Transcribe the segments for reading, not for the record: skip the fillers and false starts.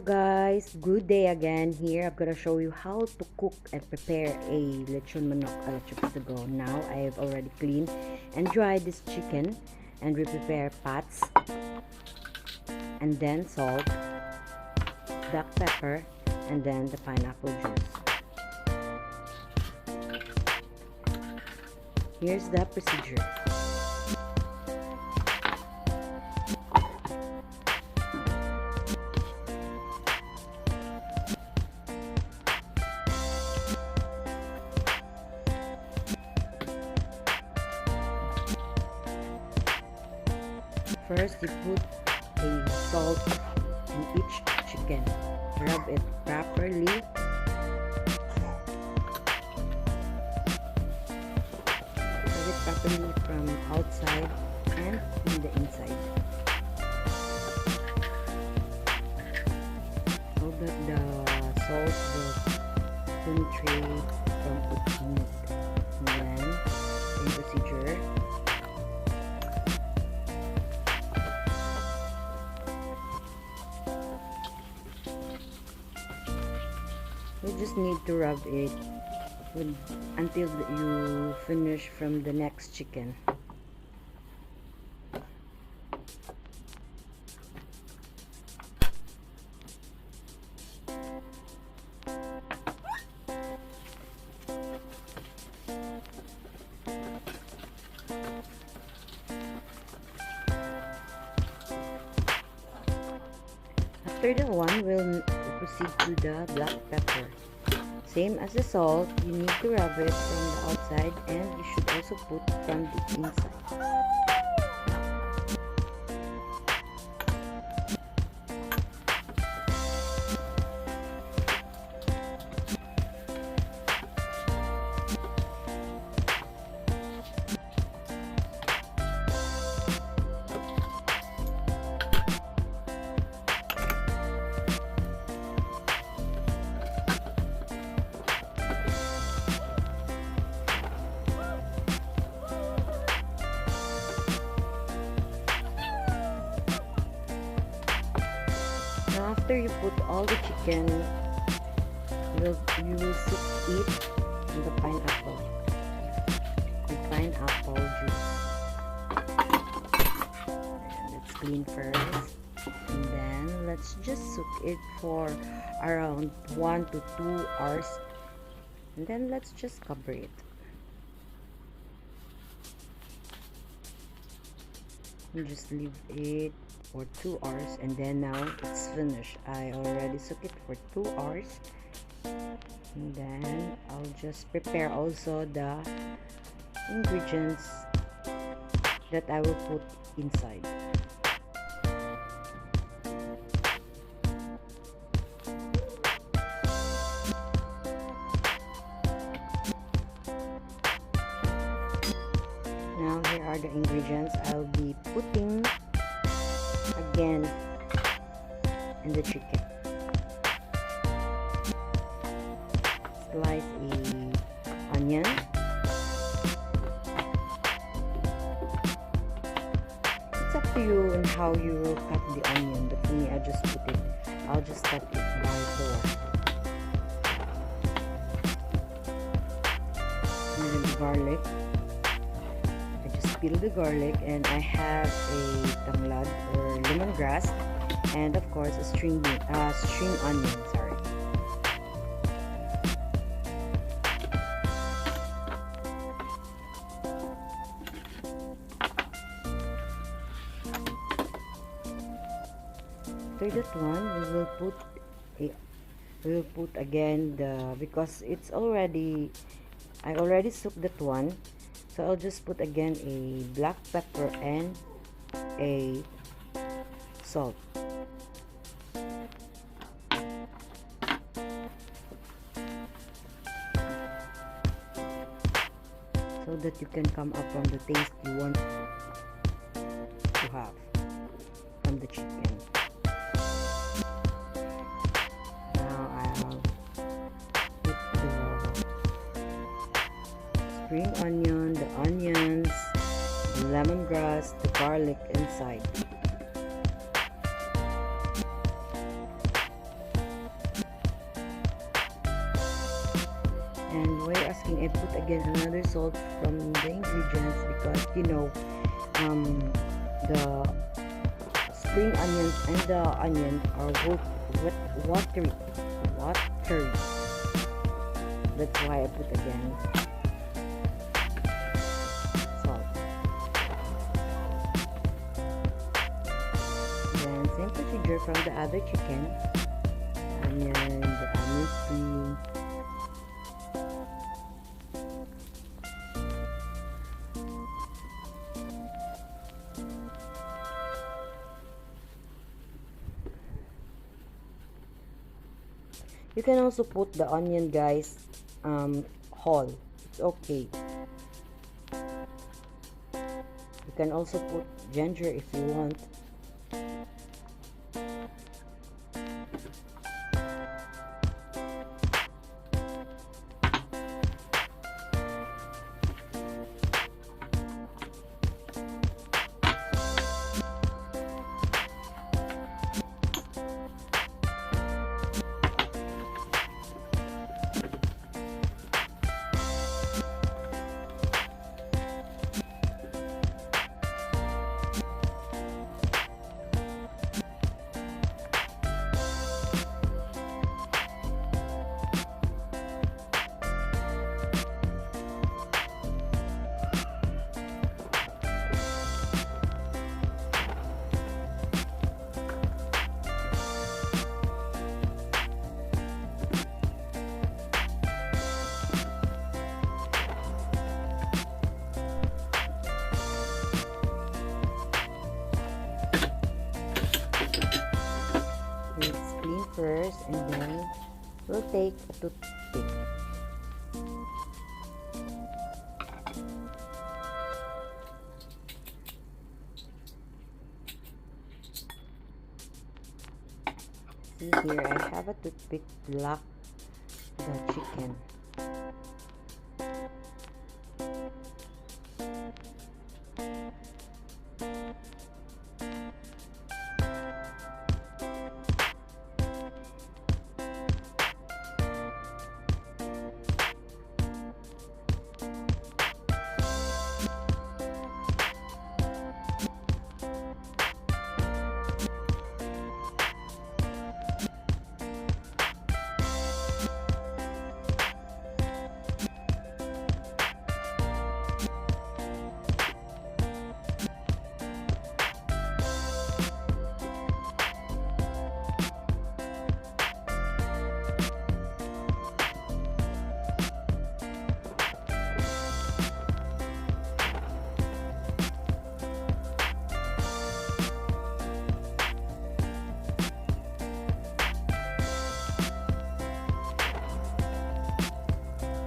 Hello guys, good day again. Here I'm gonna show you how to cook and prepare a Lechon Manok a la Chooks to go. Now I have already cleaned and dried this chicken, and we prepare pots and then salt, black pepper, and then the pineapple juice. Here's the procedure. First, you put a salt in each chicken. Rub it properly. Rub it properly from outside and in the inside. So that the salt will penetrate from its meat. And then, same procedure. You just need to rub it until you finish from the next chicken. After the one, we'll proceed to the black pepper. Same as the salt, you need to rub it from the outside, and you should also put from the inside. After you put all the chicken, you will soak it in the pineapple juice. And let's clean first, and then let's just soak it for around 1 to 2 hours, and then let's just cover it. You just leave it for 2 hours, and then now it's finished. I already soaked it for 2 hours, and then I'll just prepare also the ingredients that I will put inside. Now here are the ingredients I'll be putting again in the chicken. Slice a onion, it's up to you and how you will cut the onion, but for me I'll just cut it by 4. And then the garlic, I just peel the garlic, and I have a tanglad or lemongrass, and of course a string onion, sorry. After that one, we will put again because it's already, I already soaked that one, so I'll just put again a black pepper and a salt. So that you can come up from the taste you want to have from the chicken. Now I'll put the spring onion, the onions, the lemongrass, the garlic inside. cooking, I put again another salt from the ingredients because you know the spring onions and the onion are watery. That's why I put again salt. Then same procedure from the other chicken. Onion, the onion spring. You can also put the onion, guys, whole. It's okay. You can also put ginger if you want. Let's clean first, and then we'll take a toothpick. See here, I have a toothpick to lock the chicken.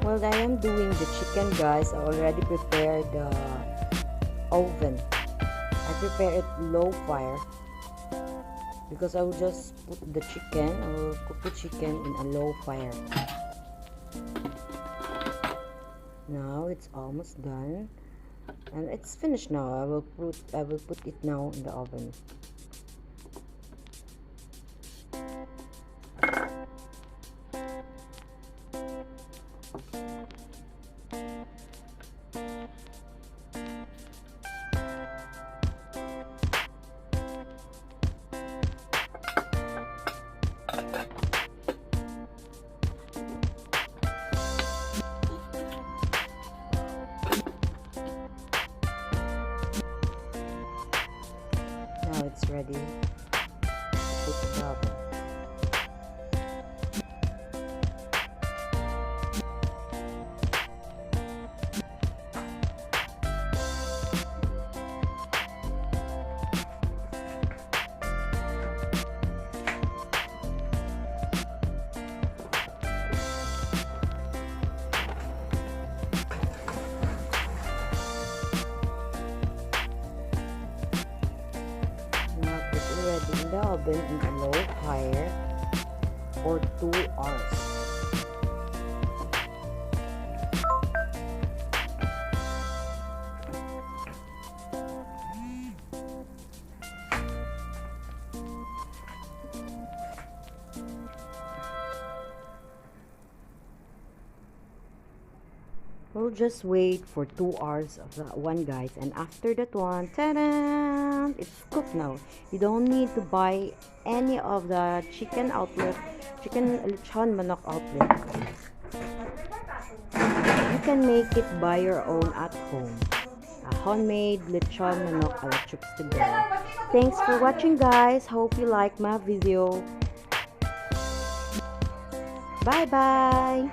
While I am doing the chicken, guys, I already prepared the oven. I prepare it low fire because I will just put the chicken. I will cook the chicken in a low fire. Now it's almost done, and it's finished now. I will put it now in the oven. Now it's ready to put in the oven. In the oven in a low fire for 2 hours. We'll just wait for 2 hours of that one, guys, and after that one, ta-da! It's cooked now. You don't need to buy any of the chicken lechon manok outlet. You can make it by your own at home. A homemade lechon manok a la Chooks to go. Thanks for watching, guys. Hope you like my video. Bye bye.